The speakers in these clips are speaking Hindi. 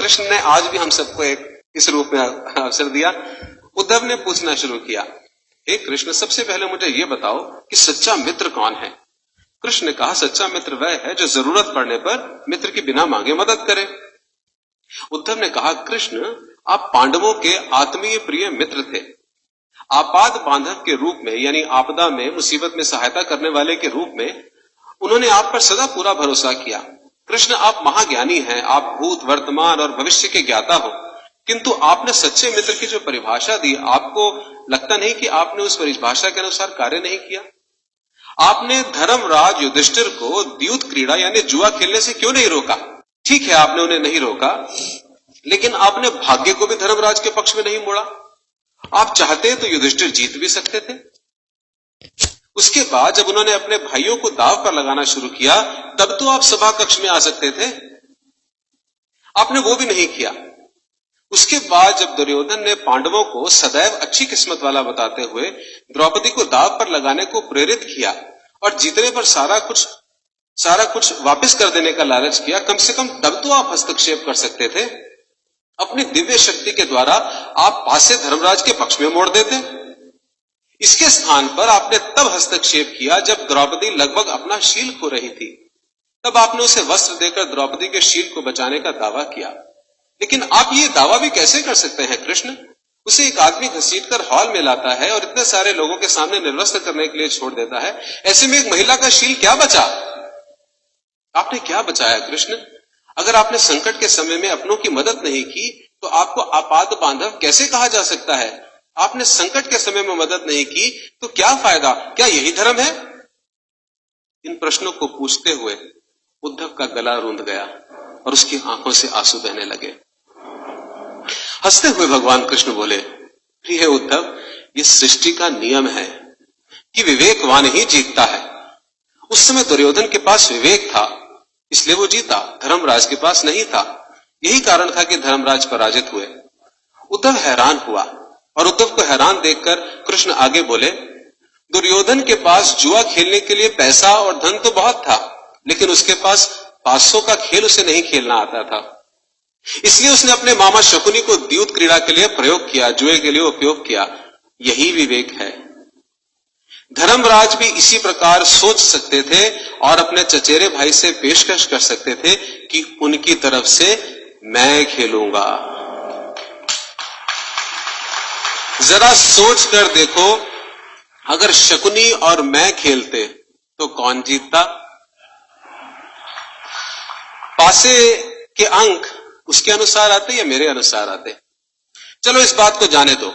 कृष्ण ने आज भी हम सबको एक इस रूप में अवसर दिया। उद्धव ने पूछना शुरू किया, हे कृष्ण, सबसे पहले मुझे ये बताओ कि सच्चा मित्र कौन है? कृष्ण ने कहा, सच्चा मित्र वह है जो जरूरत पड़ने पर मित्र की बिना मांगे मदद करे। उद्धव ने कहा, कृष्ण, आप पांडवों के आत्मीय प्रिय मित्र थे। आपात बांधव के रूप में, यानी आपदा में, मुसीबत में सहायता करने वाले के रूप में उन्होंने आप पर सदा पूरा भरोसा किया। कृष्ण, आप महाज्ञानी हैं, आप भूत, वर्तमान और भविष्य के ज्ञाता हो, किंतु आपने सच्चे मित्र की जो परिभाषा दी, आपको लगता नहीं कि आपने उस परिभाषा के अनुसार कार्य नहीं किया? आपने धर्मराज युधिष्ठिर को द्यूत क्रीड़ा यानी जुआ खेलने से क्यों नहीं रोका? ठीक है, आपने उन्हें नहीं रोका, लेकिन आपने भाग्य को भी धर्मराज के पक्ष में नहीं मोड़ा। आप चाहते तो युधिष्ठिर जीत भी सकते थे। उसके बाद जब उन्होंने अपने भाइयों को दांव पर लगाना शुरू किया, तब तो आप सभा कक्ष में आ सकते थे। आपने वो भी नहीं किया। उसके बाद जब दुर्योधन ने पांडवों को सदैव अच्छी किस्मत वाला बताते हुए द्रौपदी को दांव पर लगाने को प्रेरित किया और जीतने पर सारा कुछ वापस कर देने का लालच किया, कम से कम तब तो आप हस्तक्षेप कर सकते थे। अपनी दिव्य शक्ति के द्वारा आप पासे धर्मराज के पक्ष में मोड़ देते। इसके स्थान पर आपने तब हस्तक्षेप किया जब द्रौपदी लगभग अपना शील खो रही थी। तब आपने उसे वस्त्र देकर द्रौपदी के शील को बचाने का दावा किया। लेकिन आप ये दावा भी कैसे कर सकते हैं कृष्ण? उसे एक आदमी घसीटकर हॉल में लाता है और इतने सारे लोगों के सामने निर्वस्त्र करने के लिए छोड़ देता है। ऐसे में एक महिला का शील क्या बचा? आपने क्या बचाया कृष्ण? अगर आपने संकट के समय में अपनों की मदद नहीं की तो आपको आपात बांधव कैसे कहा जा सकता है? आपने संकट के समय में मदद नहीं की तो क्या फायदा? क्या यही धर्म है? इन प्रश्नों को पूछते हुए उद्धव का गला रूंध गया और उसकी आंखों से आंसू बहने लगे। हंसते हुए भगवान कृष्ण बोले, प्रिय उद्धव, ये सृष्टि का नियम है कि विवेकवान ही जीतता है। उस समय दुर्योधन के पास विवेक था, इसलिए वो जीता, धर्मराज के पास नहीं था। यही कारण था कि धर्मराज पराजित हुए। उद्धव हैरान हुआ और उद्धव को हैरान देखकर कृष्ण आगे बोले, दुर्योधन के पास जुआ खेलने के लिए पैसा और धन तो बहुत था, लेकिन उसके पास 500 का खेल उसे नहीं खेलना आता था। इसलिए उसने अपने मामा शकुनी को द्यूत क्रीड़ा के लिए प्रयोग किया, जुए के लिए उपयोग किया। यही विवेक है। धर्मराज भी इसी प्रकार सोच सकते थे और अपने चचेरे भाई से पेशकश कर सकते थे कि उनकी तरफ से मैं खेलूंगा। जरा सोच कर देखो, अगर शकुनी और मैं खेलते तो कौन जीतता? पासे के अंक उसके अनुसार आते या मेरे अनुसार आते? चलो इस बात को जाने दो,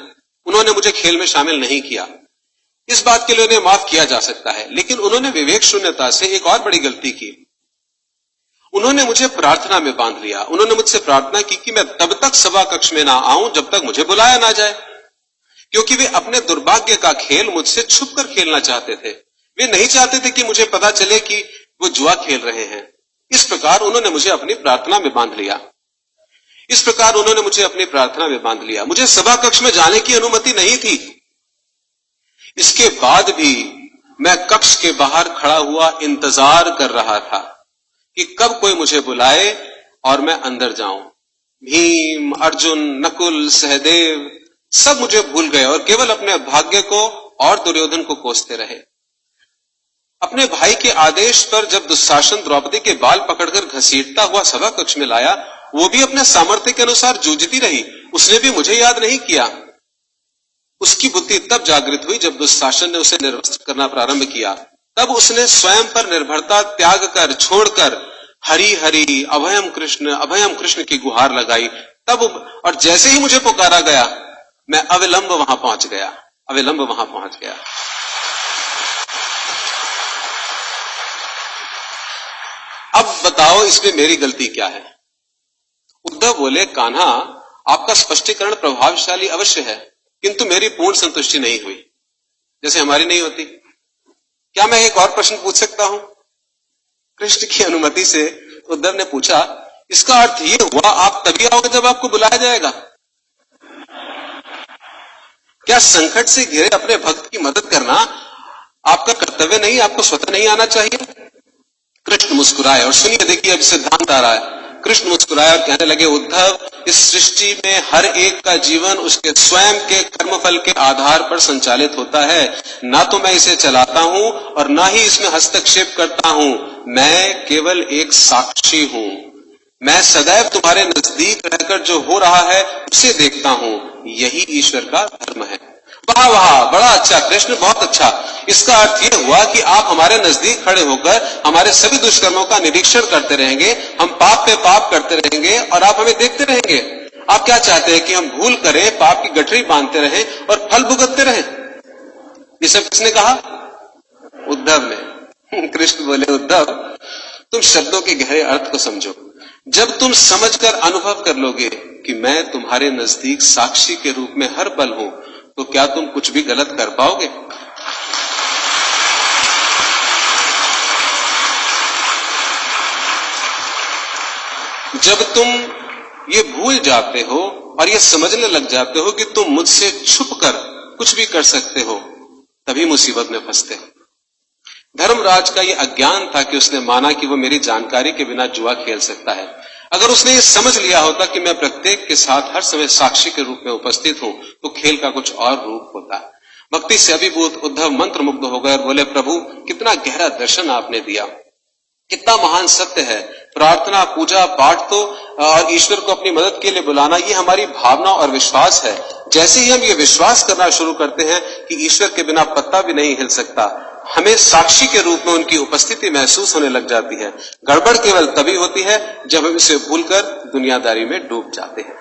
उन्होंने मुझे खेल में शामिल नहीं किया, इस बात के लिए उन्हें माफ किया जा सकता है। लेकिन उन्होंने विवेक शून्यता से एक और बड़ी गलती की। उन्होंने मुझे प्रार्थना में बांध लिया। उन्होंने मुझसे प्रार्थना की कि मैं तब तक सभा कक्ष में ना आऊं जब तक मुझे बुलाया ना जाए, क्योंकि वे अपने दुर्भाग्य का खेल मुझसे छुप कर खेलना चाहते थे। वे नहीं चाहते थे कि मुझे पता चले कि वो जुआ खेल रहे हैं। इस प्रकार उन्होंने मुझे अपनी प्रार्थना में बांध लिया। मुझे सभा कक्ष में जाने की अनुमति नहीं थी। इसके बाद भी मैं कक्ष के बाहर खड़ा हुआ इंतजार कर रहा था कि कब कोई मुझे बुलाए और मैं अंदर जाऊं। भीम, अर्जुन, नकुल, सहदेव सब मुझे भूल गए और केवल अपने भाग्य को और दुर्योधन को कोसते रहे। अपने भाई के आदेश पर जब दुशासन द्रौपदी के बाल पकड़कर घसीटता हुआ सभा कक्ष में लाया, वो भी अपने सामर्थ्य के अनुसार जूझती रही। उसने भी मुझे याद नहीं किया। उसकी बुद्धि तब जागृत हुई जब दुशासन ने उसे निर्वस्त्र करना प्रारंभ किया। तब उसने स्वयं पर निर्भरता त्याग कर, छोड़कर हरि हरि अभयम कृष्ण की गुहार लगाई। तब और जैसे ही मुझे पुकारा गया, मैं अविलंब वहां पहुंच गया। अब बताओ इसमें मेरी गलती क्या है? उद्धव बोले, कान्हा, आपका स्पष्टीकरण प्रभावशाली अवश्य है, किंतु मेरी पूर्ण संतुष्टि नहीं हुई, जैसे हमारी नहीं होती। क्या मैं एक और प्रश्न पूछ सकता हूं? कृष्ण की अनुमति से उद्धव ने पूछा, इसका अर्थ ये हुआ आप तभी आओगे जब आपको बुलाया जाएगा? क्या संकट से घिरे अपने भक्त की मदद करना आपका कर्तव्य नहीं? आपको स्वतः नहीं आना चाहिए? कृष्ण मुस्कुराए और सुनिए, देखिए अब सिद्धांत आ रहा है। कृष्ण मुस्कुराए और कहने लगे, उद्धव, इस सृष्टि में हर एक का जीवन उसके स्वयं के कर्मफल के आधार पर संचालित होता है। ना तो मैं इसे चलाता हूं और ना ही इसमें हस्तक्षेप करता हूं। मैं केवल एक साक्षी हूं। मैं सदैव तुम्हारे नजदीक रहकर जो हो रहा है उसे देखता हूं। यही ईश्वर का धर्म है। वाह वाह, बड़ा अच्छा कृष्ण, बहुत अच्छा। इसका अर्थ यह हुआ कि आप हमारे नजदीक खड़े होकर हमारे सभी दुष्कर्मों का निरीक्षण करते रहेंगे, हम पाप पे पाप करते रहेंगे और आप हमें देखते रहेंगे। आप क्या चाहते हैं कि हम भूल करें, पाप की गठरी बांधते रहें और फल भुगतते रहें? ये सब किसने कहा? उद्धव ने। कृष्ण बोले, उद्धव, तुम शब्दों के गहरे अर्थ को समझो। जब तुम समझकर अनुभव कर लोगे कि मैं तुम्हारे नजदीक साक्षी के रूप में हर पल हूं, तो क्या तुम कुछ भी गलत कर पाओगे? जब तुम ये भूल जाते हो और ये समझने लग जाते हो कि तुम मुझसे छुपकर कुछ भी कर सकते हो, तभी मुसीबत में फंसते हो। धर्मराज का ये अज्ञान था कि उसने माना कि वो मेरी जानकारी के बिना जुआ खेल सकता है। अगर उसने ये समझ लिया होता कि मैं प्रत्येक के साथ हर समय साक्षी के रूप में उपस्थित हूं, तो खेल का कुछ और रूप होता। भक्ति से अभिभूत उद्धव मंत्रमुग्ध हो गए और बोले, प्रभु, कितना गहरा दर्शन आपने दिया, कितना महान सत्य है। प्रार्थना, पूजा पाठ तो और ईश्वर को अपनी मदद के लिए बुलाना, ये हमारी भावना और विश्वास है। जैसे ही हम ये विश्वास करना शुरू करते हैं कि ईश्वर के बिना पत्ता भी नहीं हिल सकता, हमें साक्षी के रूप में उनकी उपस्थिति महसूस होने लग जाती है। गड़बड़ केवल तभी होती है जब हम इसे भूलकर दुनियादारी में डूब जाते हैं।